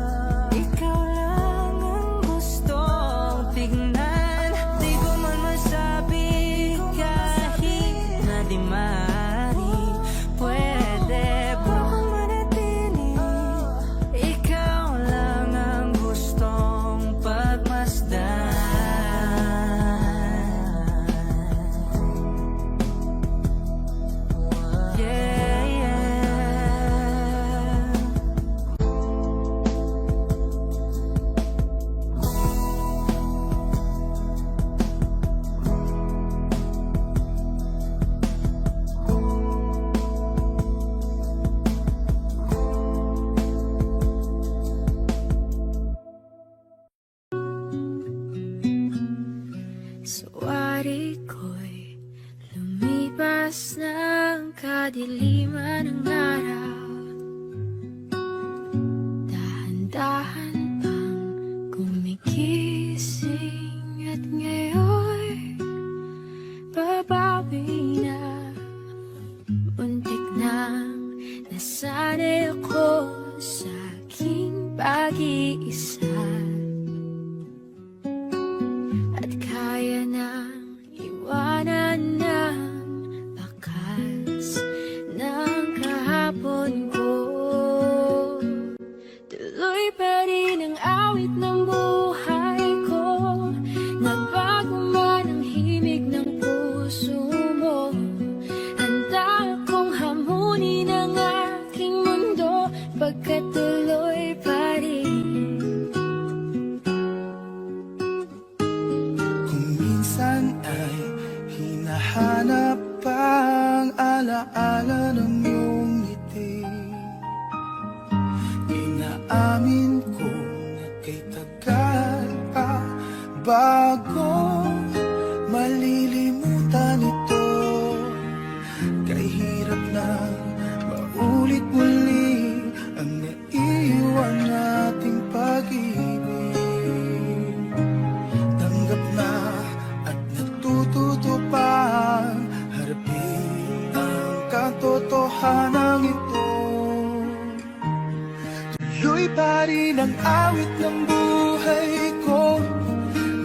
ikaw lang ang gustong tignan. Di ko man masabi kahit na di maaari. Pwede ba kung manatili? Ikaw lang ang gustong pagmasdan. Yeah, yeah. Suwari ko'y lumipas ng kadiliman ng araw. Dahan-dahan pang gumigising at ngayon babawi na. Muntik nang nasanay ako sa aking pag-iisa. At kaya nang iwanan ng bakas ng kahapon ko. Tuloy pa rin ang awit ng buhay ko. Nagbago man ang himig ng puso mo. Handa akong hamunin ang aking mundo, pagkat tuloy pa rin. Kung minsan ay hinahanap ang alaala ng iyong ngiti, inaamin ko na kay tagal pa bago malilimutan ito. Kay hirap na maulit muli ang naiwan nating pag-ibig. Tanggap na at natututo pang harapin ang katotohanan ito. Tuloy pa rin ang awit ng buhay ko.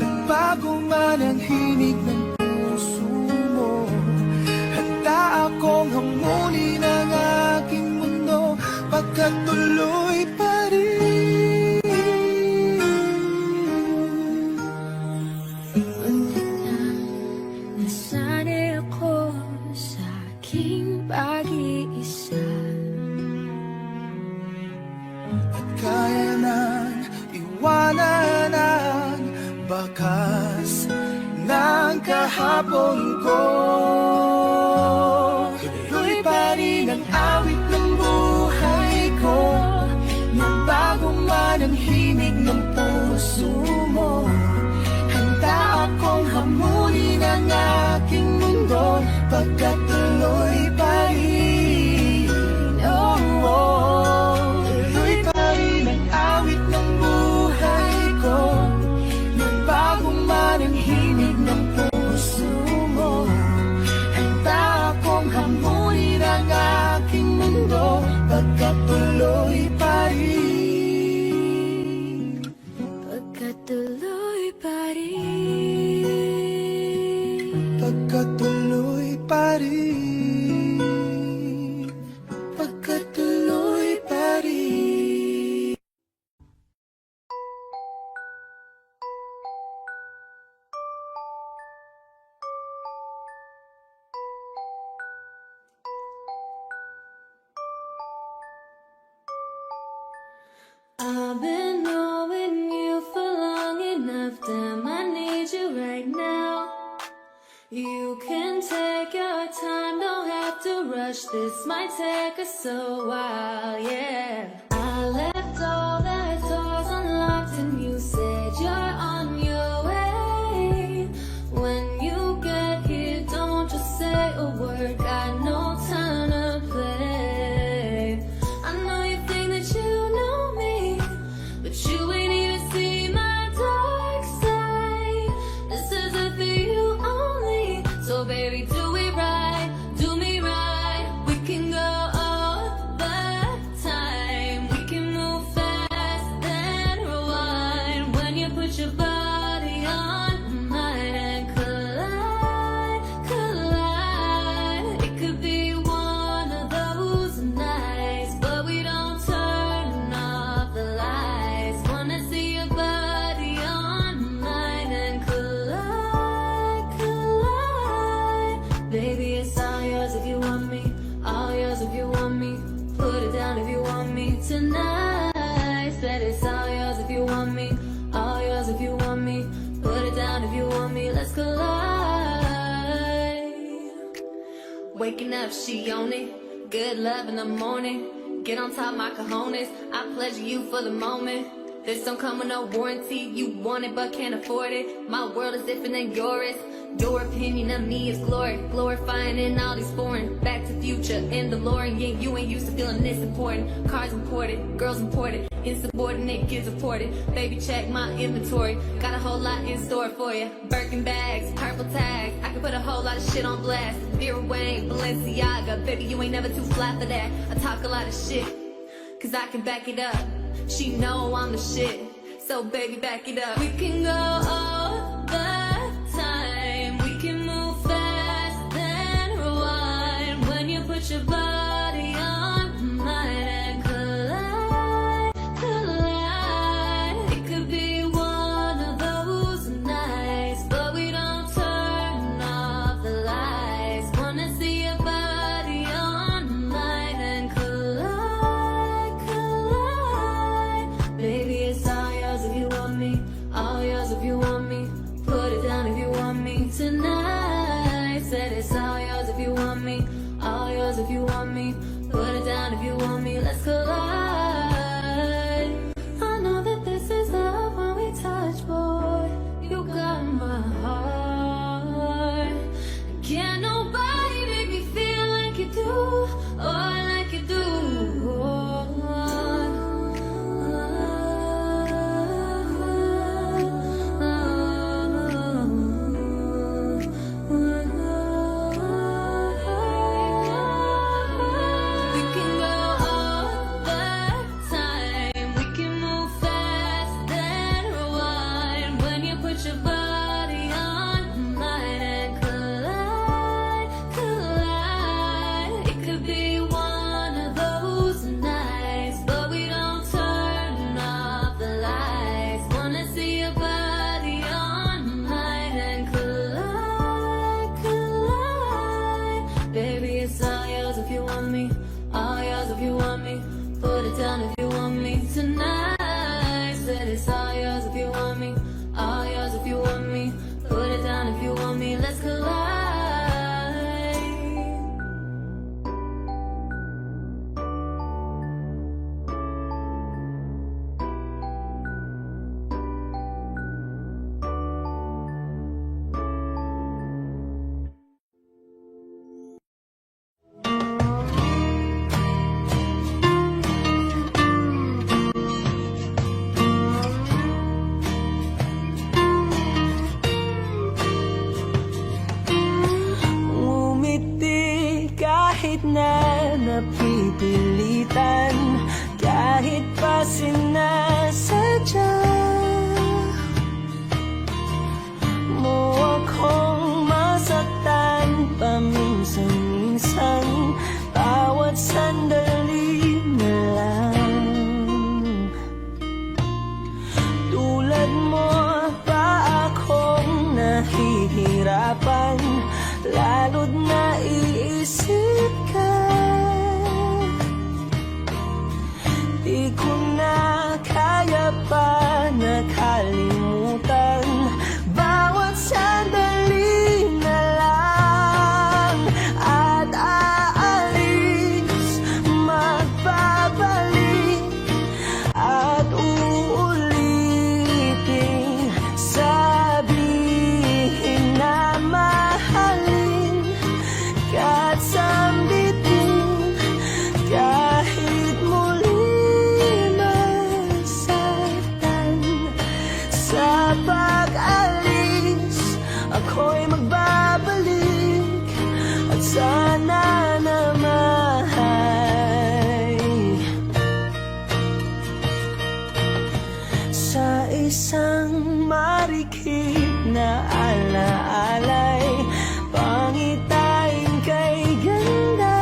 Nagbago man ang himig ng puso mo. Handa akong hamunin ang aking mundo, pagkat tuloy pa rin. Muntik nang nasanay ako sa aking pag-iisa. At kaya nang iwanan ang bakas ng kahapon ko. Tuloy pa rin ang awit ng buhay ko. Nagbago man ang himig ng puso mo. Handa akong hamunin ang aking mundo, pagkat tuloy pa rin. Oh, oh. Tuloy pa rin ang awit ng buhay ko. Nagbago man ang himig pagkatuloy pa rin, pagkatuloy pa rin. I've been knowing you for long enough, damn, I need you right now. You can take your time, don't have to rush, this might take us a while, yeah. I left all the doors unlocked and you said you're on your way. When you get here, don't just say a word, got no time to play. I know you think that you know me, but you ain't even seen my dark side. This is it for you only, so baby do it right, do me right. We can go all the time, we can move fast and rewind. When you put your body on mine and collide, collide. It could be one of those nights, but we don't turn off the lights. Wanna see your body on mine and collide, collide. Baby, it's all yours if you want me, all yours if you want me. Put it down if you want me tonight. Said it's all yours if you want me, all yours if you want me. Put it down if you want me, let's collide. Waking up, she on it. Good love in the morning. Get on top, my cojones. I pleasure you for the moment. This don't come with no warranty. You want it but can't afford it. My world is different than yours. Your opinion of me is glory. Glorifying in all these foreign. Back to future in the DeLorean. Yeah, you ain't used to feeling this important. Cars imported, girls imported. Insubordinate kids reported. Baby, check my inventory. Got a whole lot in store for you. Birkin bags, purple tags. I can put a whole lot of shit on blast. Vera Wang, Balenciaga. Baby, you ain't never too fly for that. I talk a lot of shit, cause I can back it up. She know I'm the shit, so baby, back it up. We can go all the time. We can move fast and rewind. When you put your body on mine and collide, collide. It could be one of those nights, but we don't turn off the lights. Wanna see your body on mine and collide, collide. Baby, it's all yours if you want me, all yours if you want me. Put it down if you want me tonight. Said it's all yours if you want me, all yours if you want me. Put it down if you want me, let's collide. I know that this is love when we touch, boy. You got my heart. Can't nobody make me feel like you do, or like you do. We can go all the time. We can move fast and rewind. When you put your body on mine and collide, collide. It could be one of those nights, but we don't turn off the lights. Wanna see your body on mine and collide, collide. Baby, it's all yours if you want me, all yours if you want me. Put it down if you want me tonight. Said it's all yours if you want me, all yours if you want me. Put it down if you want me, let's collide. Ngumiti kahit na napipilitan, kahit pa sinasadya mo akong masaktan. hirapan, lalo't naiisip ka. Di ko na kaya pa nakalimutan bawat sandali na lang. At aalis, magbabalik at uulitin, sabihin na mahalin ka't sambitin kahit muli masaktan. Sa pag-alis, ako'y magbabalik at sana naman sa isang marikit na alaalay, pangitain kay ganda.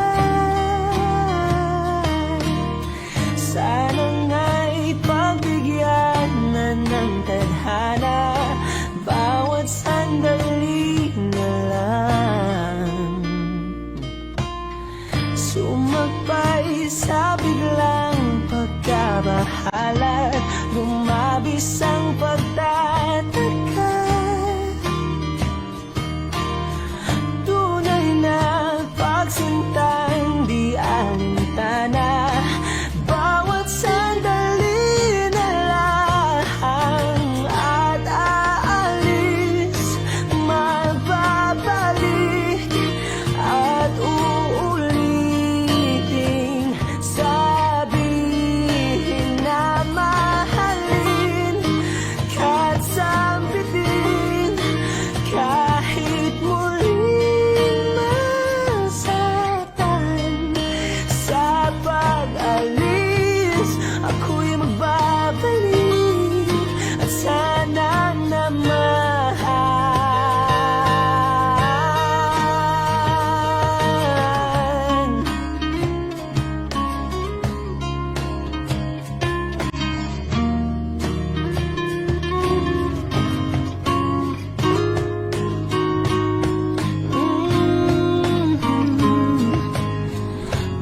Sana nga'y pagbigyan na ng tadhana bawat sandali na lang. Sumagpay sa biglang pagkabahala, lumabis ang pagtataka. Tunay na pagsintang di alintana, bawat sandali na lang. At aalis, magbabalik at uulitin, sabihin na mahalin ka't sambitin kahit muling masaktan. Sa pag-alis, ako'y magbabalik at sana naman.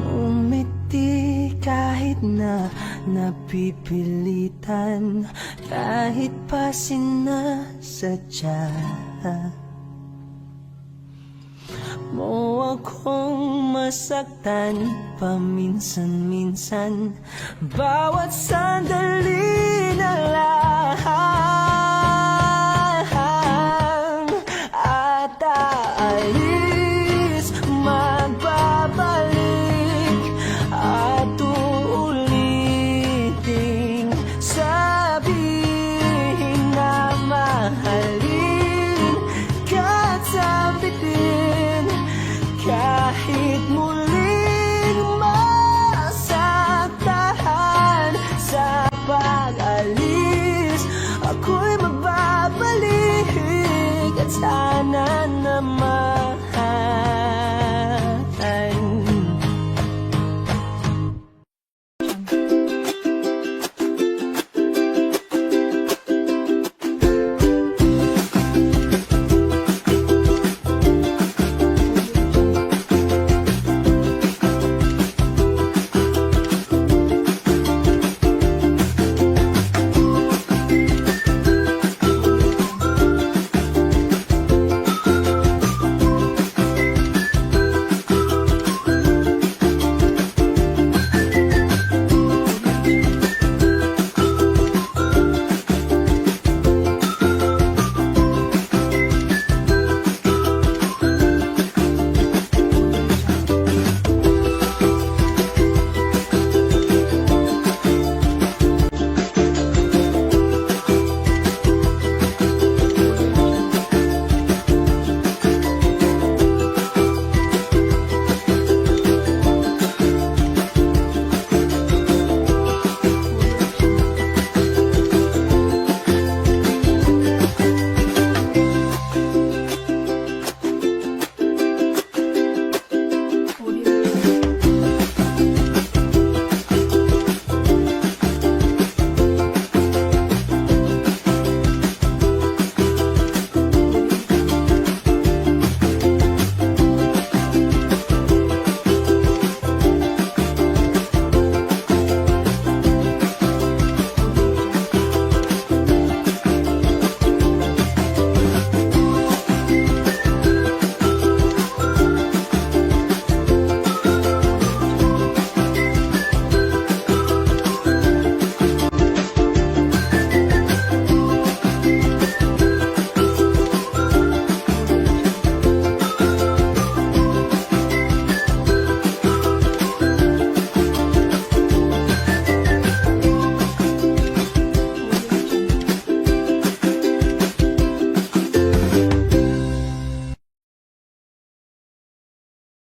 Umiti kahit na napipilitan, kahit pa sinasadya mo akong masaktan paminsan-minsan, bawat sandali na lang. At aalis, magbabalik at uulitin, sabihin na mahalin ka't sambitin kahit muling masaktan. Sa pag-alis, ako'y magbabalik at sana naman